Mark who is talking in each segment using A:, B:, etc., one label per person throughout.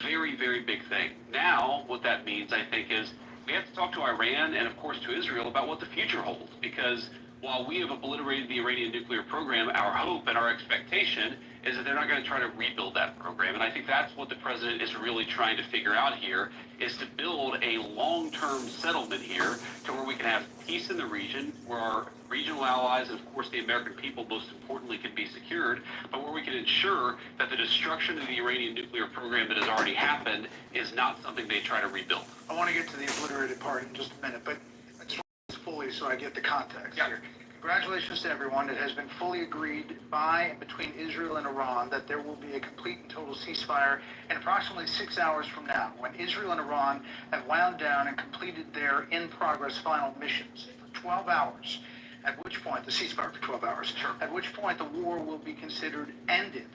A: very, very big thing. Now, what that means, I think, is we have to talk to Iran and, of course, to Israel about what the future holds. Because while we have obliterated the Iranian nuclear program, our hope and our expectation is that they're not going to try to rebuild that program. And I think that's what the president is really trying to figure out here, is to build a long-term settlement here to where we can have peace in the region, where our regional allies and, of course, the American people, most importantly, can be secured, but where we can ensure that the destruction of the Iranian nuclear program that has already happened is not something they try to rebuild.
B: I want to get to the obliterated part in just a minute, but I just want to fully so I get the context here. Congratulations to everyone. It has been fully agreed by and between Israel and Iran that there will be a complete and total ceasefire in approximately 6 hours from now, when Israel and Iran have wound down and completed their in-progress final missions for 12 hours, at which point, the ceasefire for 12 hours, at which point the war will be considered ended.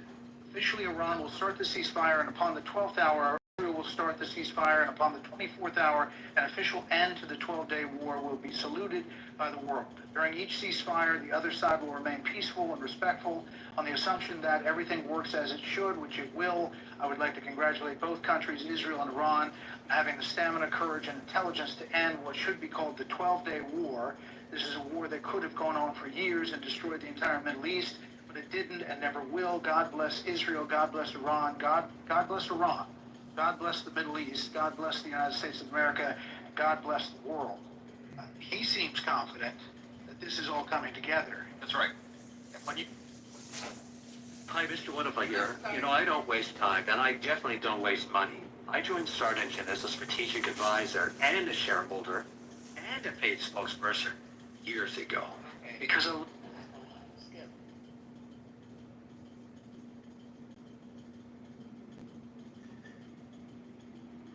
B: Officially, Iran will start the ceasefire, and upon the 12th hour, Israel will start the ceasefire, and upon the 24th hour, an official end to the 12-day war will be saluted by the world. During each ceasefire, the other side will remain peaceful and respectful on the assumption that everything works as it should, which it will. I would like to congratulate both countries, Israel and Iran, on having the stamina, courage, and intelligence to end what should be called the 12-day war. This is a war that could have gone on for years and destroyed the entire Middle East, but it didn't and never will. God bless Israel. God bless Iran. God bless Iran. God bless the Middle East. God bless the United States of America. And God bless the world. He seems confident that this is all coming together.
A: That's right.
B: And when you...
C: Hi, Mr. Wonderful here. You know, I don't waste time, and I definitely don't waste money. I joined Start Engine as a strategic advisor and a shareholder and a paid spokesperson years ago. Because of...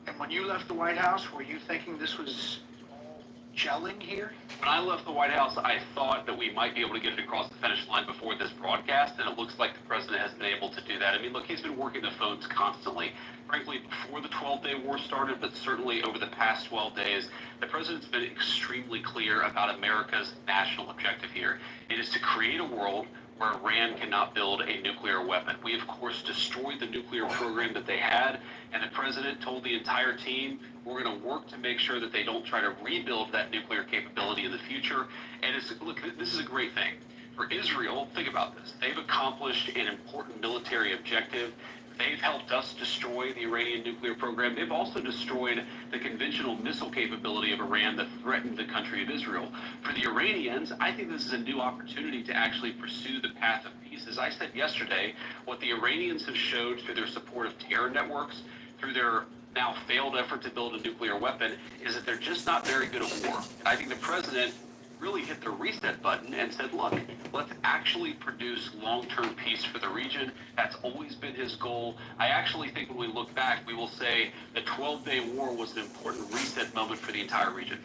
B: And when you left the White House, were you thinking this was all gelling here?
A: When I left the White House, I thought that we might be able to get it across the finish line before this broadcast, and it looks like the president has been able to do that. I mean, look, he's been working the phones constantly. Frankly, before the 12-day war started, but certainly over the past 12 days, the president's been extremely clear about America's national objective here. It is to create a world where Iran cannot build a nuclear weapon. We, of course, destroyed the nuclear program that they had, and the president told the entire team, we're going to work to make sure that they don't try to rebuild that nuclear capability in the future. And look, this is a great thing. For Israel, think about this. They've accomplished an important military objective. They've helped us destroy the Iranian nuclear program. They've also destroyed the conventional missile capability of Iran that threatened the country of Israel. For the Iranians, I think this is a new opportunity to actually pursue the path of peace. As I said yesterday, what the Iranians have showed through their support of terror networks, through their now failed effort to build a nuclear weapon, is that they're just not very good at war. And I think the president really hit the reset button and said, look, let's actually produce long-term peace for the region. That's always been his goal. I actually think when we look back, we will say the 12-day war was an important reset moment for the entire region.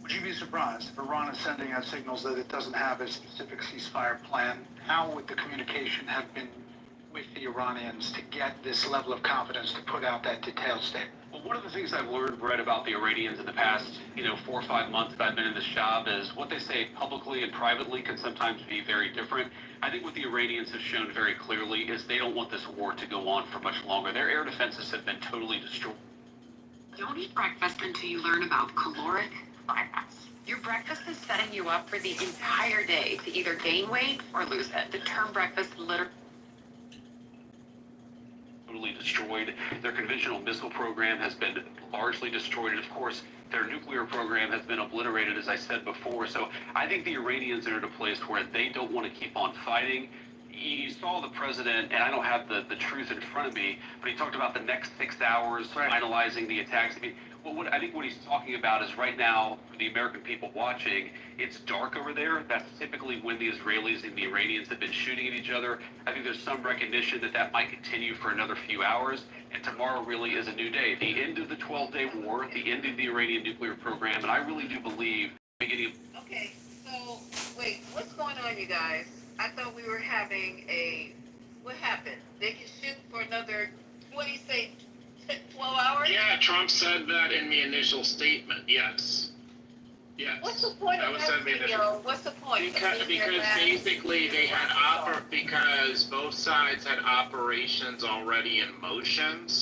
B: Would you be surprised if Iran is sending out signals that it doesn't have a specific ceasefire plan? How would the communication have been with the Iranians to get this level of confidence to put out that detailed statement?
A: Well, one of the things I've learned, Brett, about the Iranians in the past, 4 or 5 months that I've been in this job is what they say publicly and privately can sometimes be very different. I think what the Iranians have shown very clearly is they don't want this war to go on for much longer. Their air defenses have been totally destroyed.
D: Don't eat breakfast until you learn about caloric bypass. Your breakfast is setting you up for the entire day to either gain weight or lose it. The term breakfast literally
A: destroyed. Their conventional missile program has been largely destroyed, and of course their nuclear program has been obliterated, as I said before. So I think the Iranians are at a place where they don't want to keep on fighting. You saw the president, and I don't have the truth in front of me, but he talked about the next 6 hours, finalizing the attacks. I mean, I think what he's talking about is right now, for the American people watching, it's dark over there. That's typically when the Israelis and the Iranians have been shooting at each other. I think there's some recognition that that might continue for another few hours, and tomorrow really is a new day. The end of the 12-day war, the end of the Iranian nuclear program, and I really do believe beginning of...
E: Okay, so, wait, what's going on, you guys? I thought we were having what happened? They can shoot for another, 12 hours?
F: Yeah, Trump said that in the initial statement, yes. Yes.
E: What's the point of that video? What's the point?
F: Because basically they had because both sides had operations already in motion. So